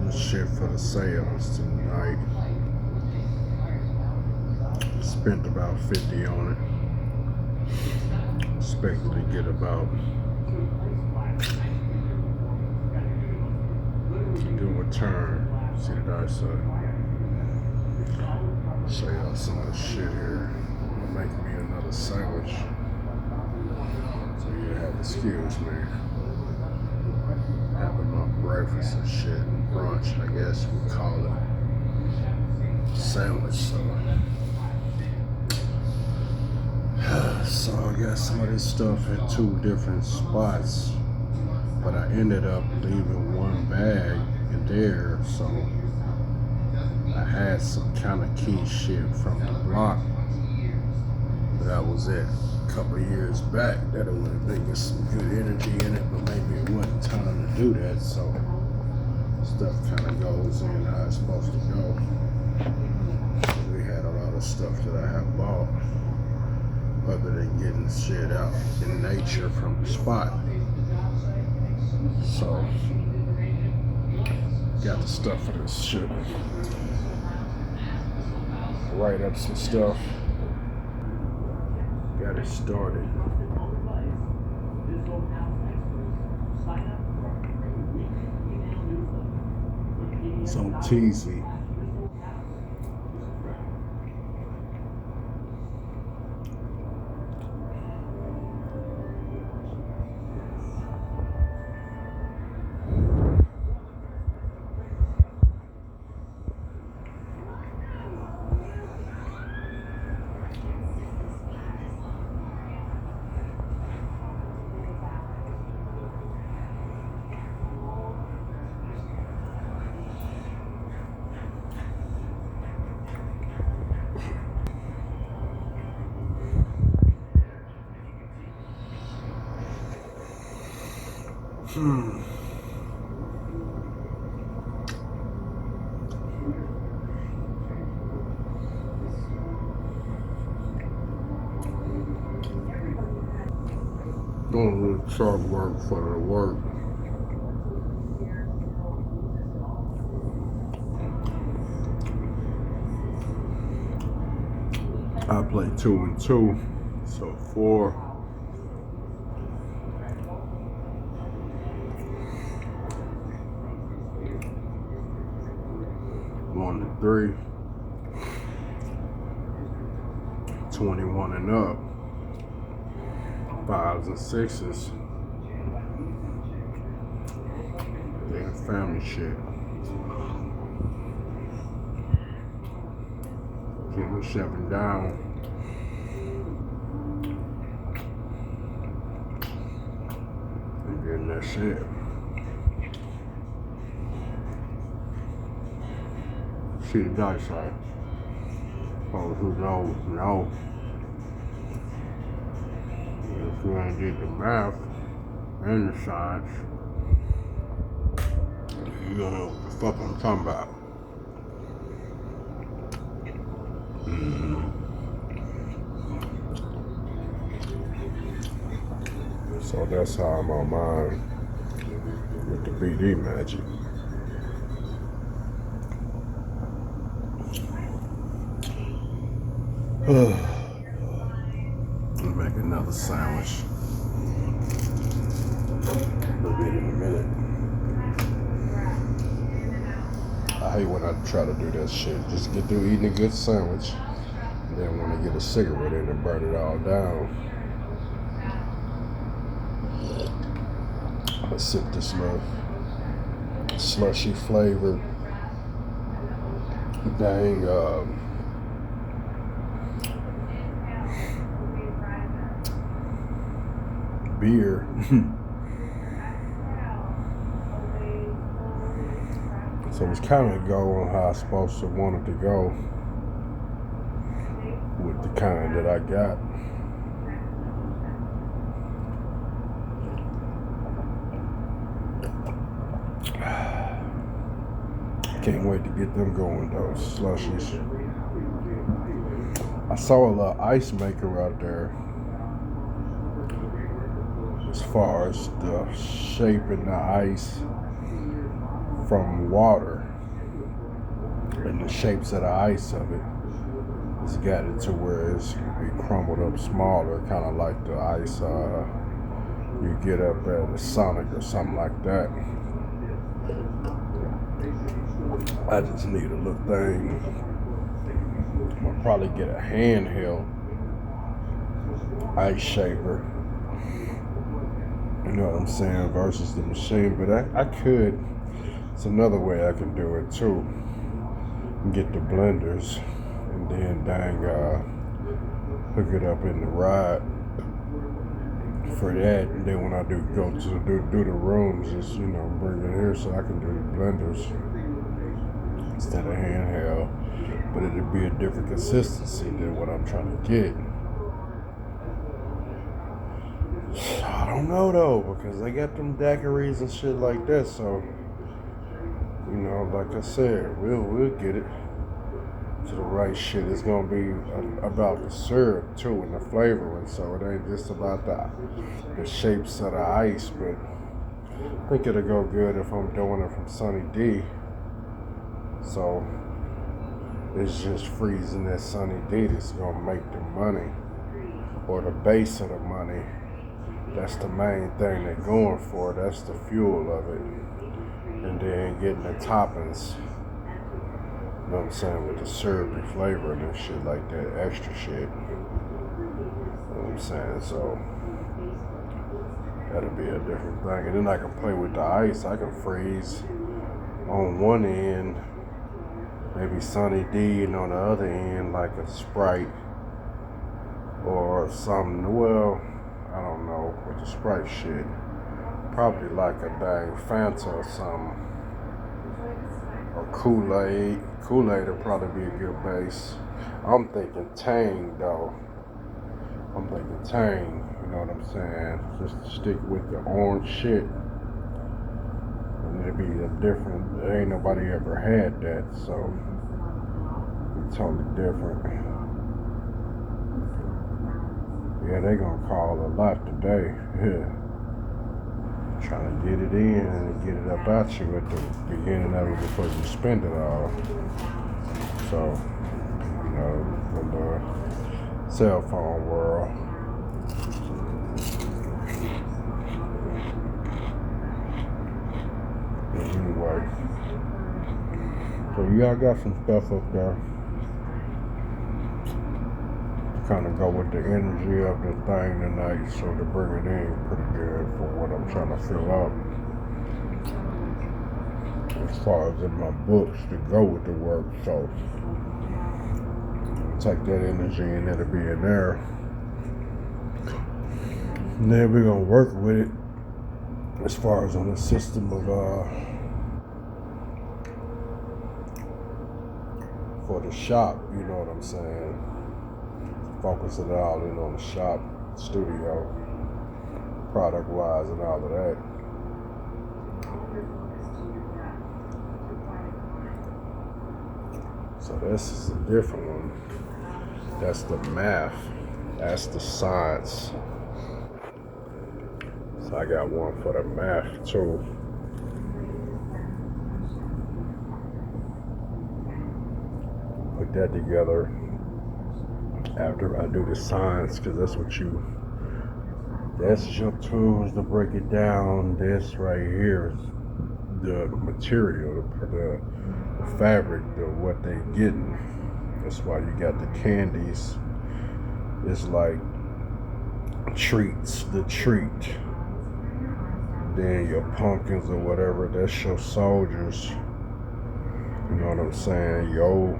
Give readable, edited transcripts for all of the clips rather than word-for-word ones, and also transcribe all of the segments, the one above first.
this shit for the Seyounce tonight. Spent about 50 on it. Expected to get about do a turn. See the dice show y'all some of the shit here. I'm making me another sandwich. So you have to excuse me. Having my breakfast and shit, brunch, I guess we call it. Sandwich, so I got some of this stuff in 2 different spots, but I ended up leaving one bag in there, so I had some kind of key shit from the block that I was at a couple of years back that it would have been some good energy in it, but maybe it wasn't time to do that, so stuff kind of goes in how it's supposed to go. We had a lot of stuff that I have bought other than getting shit out in nature from the spot. So got the stuff for this shit. Write up some stuff. Got it started. So teasy. Doing a little truck work for the work. I play 2 and 2, so 4. One and 3. 21 and up. 5s and 6s. Damn family shit. Getting 7 down. And getting that shit. See the dice right. Oh, who knows? No. If you ain't did the math and the science, you don't know what the fuck I'm talking about. So that's how I'm on mine with the BD magic. I'll make another sandwich. We'll get in a minute. I hate when I try to do that shit. Just get through eating a good sandwich, and then when I get a cigarette in and burn it all down. I sip this little slushy flavored dang beer. So it's kind of go on how I'm supposed to want it to go with the kind that I got. Can't wait to get them going, those slushies. I saw a little ice maker out there as far as the shape and the ice from water, and the shapes of the ice of it, it's got it to where it crumbled up smaller, kind of like the ice you get up at a Sonic or something like that. I just need a little thing. I'll probably get a handheld ice shaper, you know what I'm saying, versus the machine. But I could, it's another way I can do it too. Get the blenders and then hook it up in the rod for that. And then when I do go to do the rooms, just, you know, bring it here so I can do the blenders instead of handheld. But it'd be a different consistency than what I'm trying to get. I don't know though, because they got them daiquiris and shit like that, so, you know, like I said, we'll get it to the right shit. It's gonna be about the syrup too and the flavoring, so it ain't just about the shapes of the ice. But I think it'll go good if I'm doing it from Sunny D. So it's just freezing that Sunny D that's gonna make the money, or the base of the money. That's the main thing they're going for. That's the fuel of it. And then getting the toppings, you know what I'm saying, with the syrupy flavor and shit like that, extra shit. You know what I'm saying? So that'll be a different thing. And then I can play with the ice. I can freeze on one end, maybe Sunny D, and on the other end, like a Sprite or something. Well, I don't know, with the Sprite shit. Probably like a dang Fanta or something. Or Kool-Aid. Kool-Aid will probably be a good base. I'm thinking Tang though. I'm thinking Tang, you know what I'm saying? Just to stick with the orange shit. And it'll be a different, ain't nobody ever had that, so it's totally different. Yeah, they gonna call a lot today. Yeah. Trying to get it in and get it up out you at the beginning of it before you spend it all. So, you know, from the cell phone world. But anyway, so y'all got some stuff up there. Kind of go with the energy of the thing tonight, so to bring it in pretty good for what I'm trying to fill up. As far as in my books to go with the work, so take that energy and it'll be in there. And then we're gonna work with it as far as on the system of for the shop, you know what I'm saying? Focus it all in on the shop, studio, product wise and all of that. So this is a different one. That's the math. That's the science. So I got one for the math too. Put that together after I do the science, because that's your tools to break it down. This right here is the material, the fabric, what they getting. That's why you got the candies. It's like treats, the treat. Then your pumpkins or whatever, that's your soldiers. You know what I'm saying? Your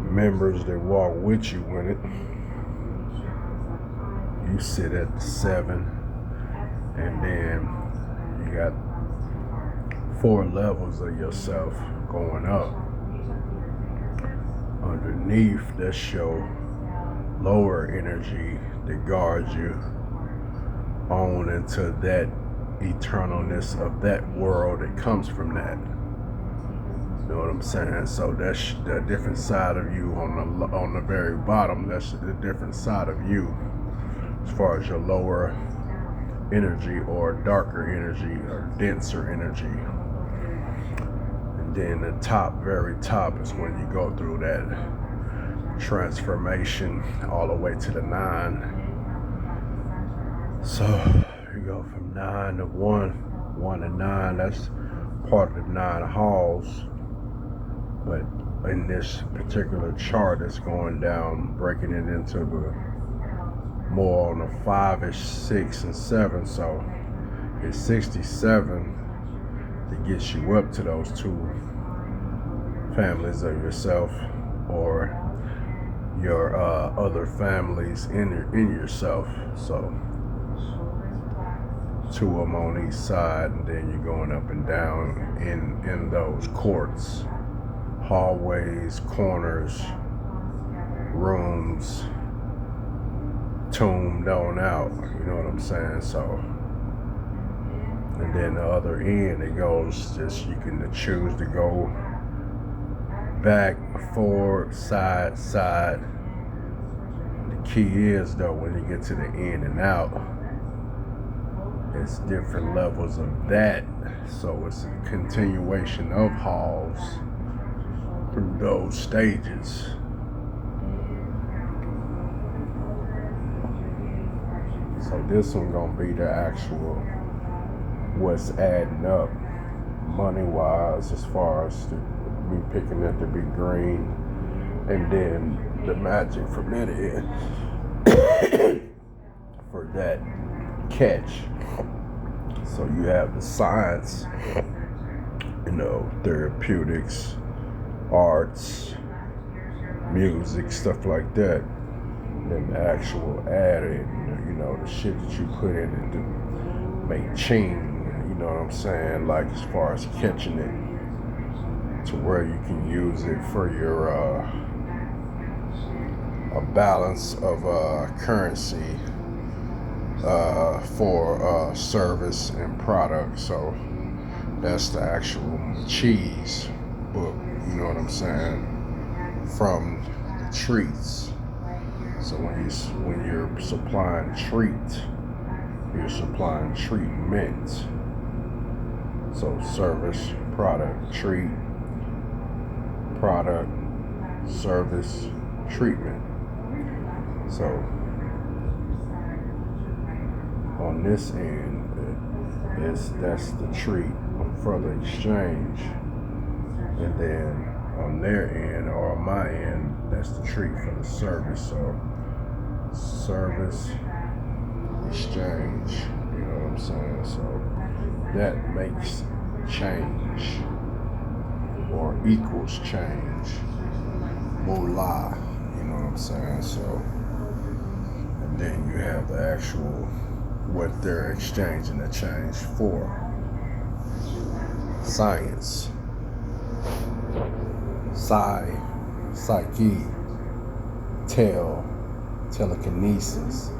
members that walk with you in it. You sit at the 7, and then you got 4 levels of yourself going up. Underneath, that's your lower energy that guards you on into that eternalness of that world that comes from that. You know what I'm saying? So that's the different side of you on the very bottom. That's the different side of you, as far as your lower energy or darker energy or denser energy. Then the top, very top, is when you go through that transformation all the way to the 9. So you go from 9 to 1, 1 to 9. That's part of the 9 halls. But in this particular chart, it's going down, breaking it into the more on the 5-ish, 6 and 7. So it's 67 that gets you up to those 2 families of yourself, or your other families in yourself. So 2 of them on each side, and then you're going up and down in those courts, hallways, corners, rooms, tuned on out, you know what I'm saying? So, and then the other end, it goes just, you can choose to go back, forward, side. The key is though, when you get to the in and out, it's different levels of that. So it's a continuation of halls through those stages. So this one gonna be the actual what's adding up money wise, as far as me picking it to be green, and then the magic from that end for that catch. So you have the science, you know, therapeutics, arts, music, stuff like that. And then the actual added, you know, the shit that you put in it to make ching, you know what I'm saying? Like as far as catching it to where you can use it for your a balance of currency for service and product. So that's the actual cheese book, you know what I'm saying, from the treats. So when you're supplying treat, you're supplying treatment. So service, product, treat, product, service, treatment. So on this end, that's the treat for the exchange, and then on their end, or on my end, that's the treat for the service. So service, exchange, you know what I'm saying? So that makes change, or equals change, moolah, you know what I'm saying? So, and then you have the actual what they're exchanging the change for. Science, psyche, telekinesis,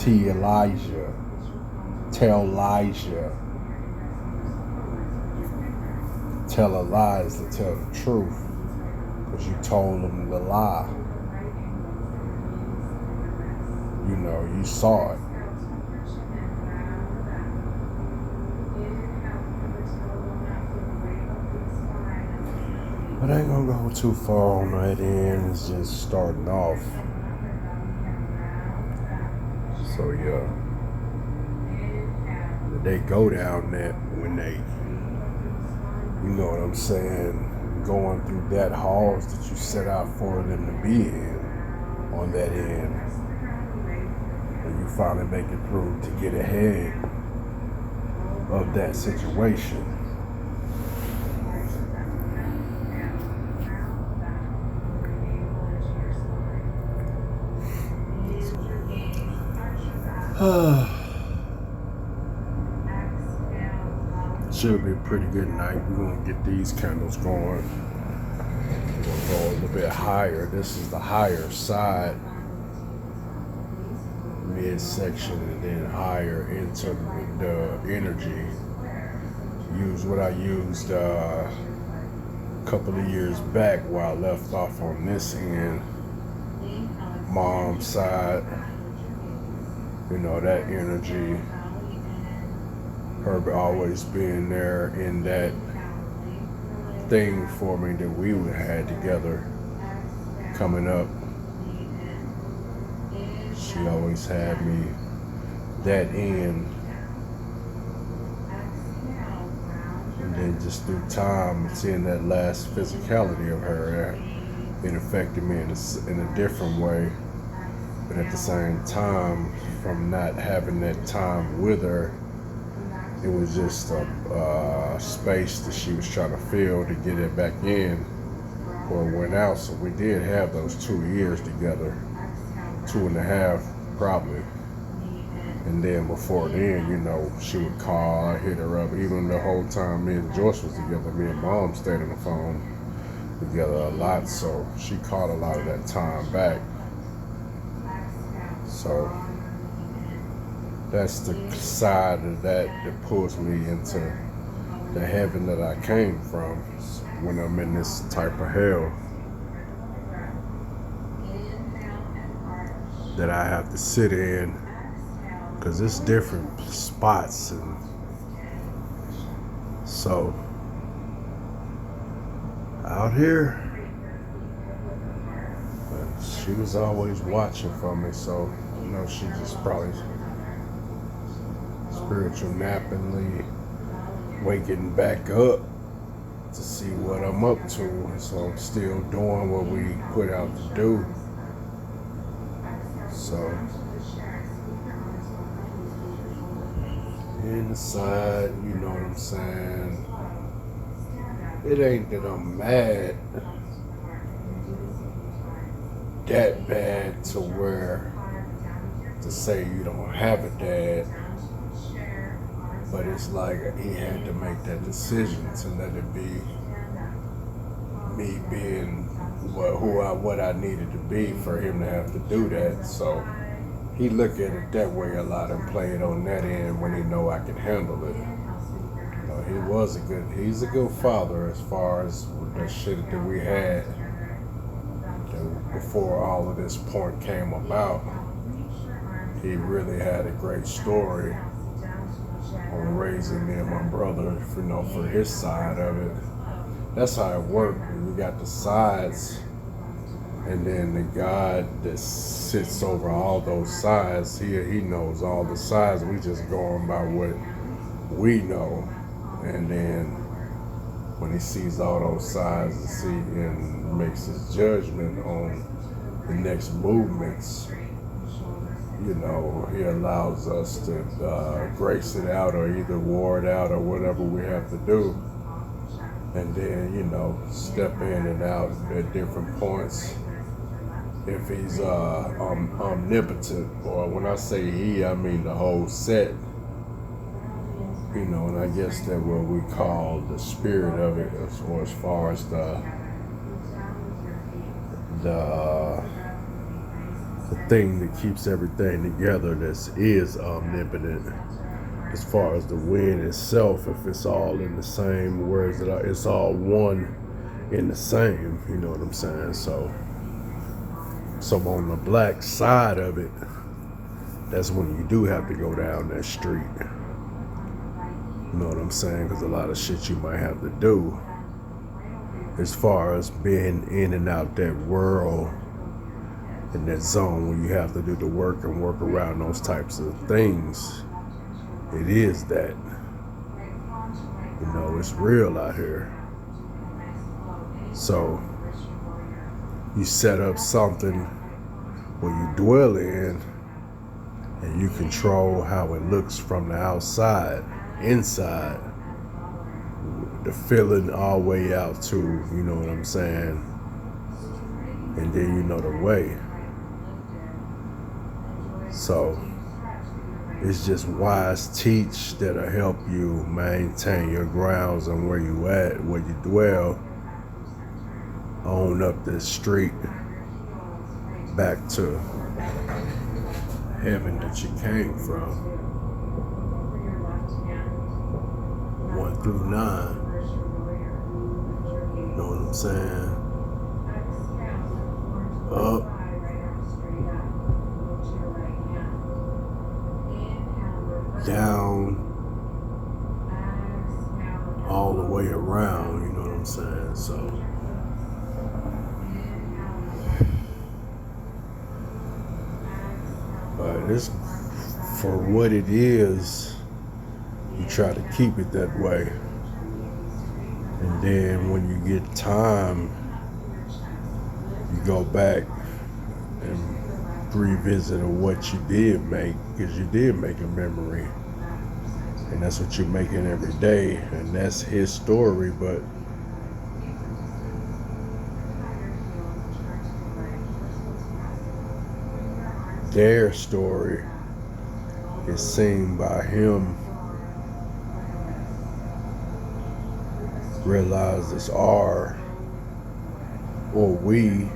Elijah, tell a lie is to tell the truth, because you told them the lie. You know, you saw it. But I ain't gonna go too far on that end. It's just starting off. So yeah, they go down that when they, you know what I'm saying, going through that halls that you set out for them to be in on that end. And you finally make it through to get ahead of that situation. Should be a pretty good night. We're gonna get these candles going. We're gonna go a little bit higher. This is the higher side, midsection, and then higher into the energy. Use what I used a couple of years back where I left off on this end, mom's side. You know, that energy her always being there in that thing for me that we had together coming up. She always had me that end. And then just through time, seeing that last physicality of her, it affected me in a different way. But at the same time, from not having that time with her, it was just a space that she was trying to fill to get it back in or it went out. So we did have those 2 years together, 2.5 probably. And then before then, you know, she would call, I hit her up. Even the whole time me and Joyce was together, me and Mom stayed on the phone together a lot. So she caught a lot of that time back. So that's the side of that pulls me into the heaven that I came from when I'm in this type of hell that I have to sit in, because it's different spots. And so out here, she was always watching for me, so you know, she just probably spiritual nappingly waking back up to see what I'm up to. So I'm still doing what we put out to do. So inside, you know what I'm saying? It ain't that I'm mad that bad to where to say you don't have a dad, but it's like he had to make that decision to let it be me being what I needed to be for him to have to do that. So he look at it that way a lot and play it on that end when he know I can handle it. You know, he's a good father as far as the shit that we had before all of this point came about. He really had a great story on raising me and my brother, you know, for his side of it. That's how it worked. We got the sides, and then the God that sits over all those sides, he knows all the sides. We just going by what we know, and then when he sees all those sides and makes his judgment on the next movements, you know, he allows us to grace it out or either war it out or whatever we have to do. And then, you know, step in and out at different points. If he's omnipotent, or when I say he, I mean the whole set. You know, and I guess that's what we call the spirit of it, as far as the thing that keeps everything together, that is omnipotent. As far as the wind itself, if it's all in the same words, that it's all one in the same, you know what I'm saying? So on the black side of it, that's when you do have to go down that street. You know what I'm saying? Because a lot of shit you might have to do as far as being in and out that world, in that zone where you have to do the work and work around those types of things. It is that. You know, it's real out here. So you set up something where you dwell in, and you control how it looks from the outside, inside, the feeling all the way out to, you know what I'm saying? And then you know the way. So it's just wise teach that'll help you maintain your grounds and where you at, where you dwell, on up this street back to heaven that you came from. 1 through 9. You know what I'm saying? Up, down, way around, you know what I'm saying? So but it's for what it is, you try to keep it that way. And then when you get time, you go back and revisit what you did make, because you did make a memory. And that's what you're making every day. And that's his story, but their story is seen by him. Realize it's our or we,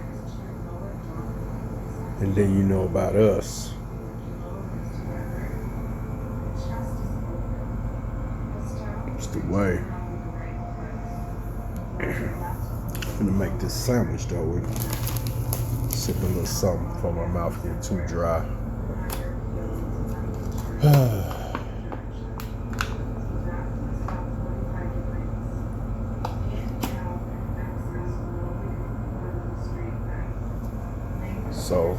and then you know about us. It's the way. I'm gonna make this sandwich though with sip a little something before my mouth get too dry. So,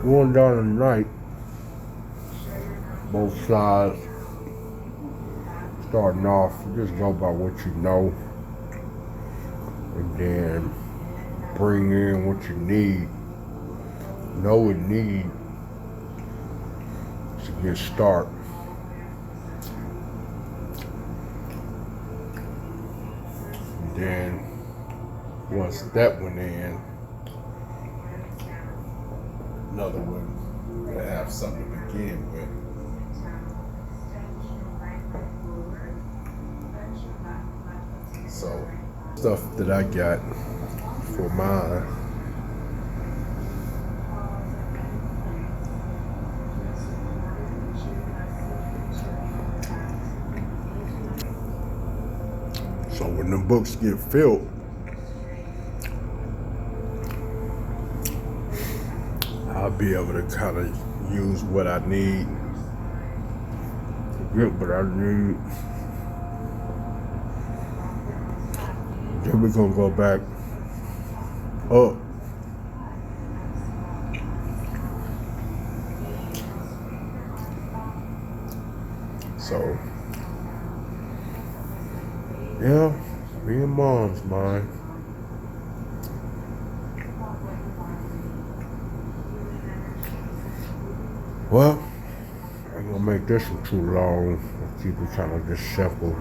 going down tonight, both sides, starting off, just go by what you know, and then bring in what you need. Know what you need to get started. And then, once that went in, another one to have something to begin with. So, stuff that I got for mine. So when the books get filled, I'll be able to kind of use what I need, get what I need. Then we're gonna go back up. So, yeah, me and Mom's mine. Well, I ain't gonna make this one too long. I'll keep it kind of just simple.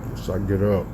Once I get up,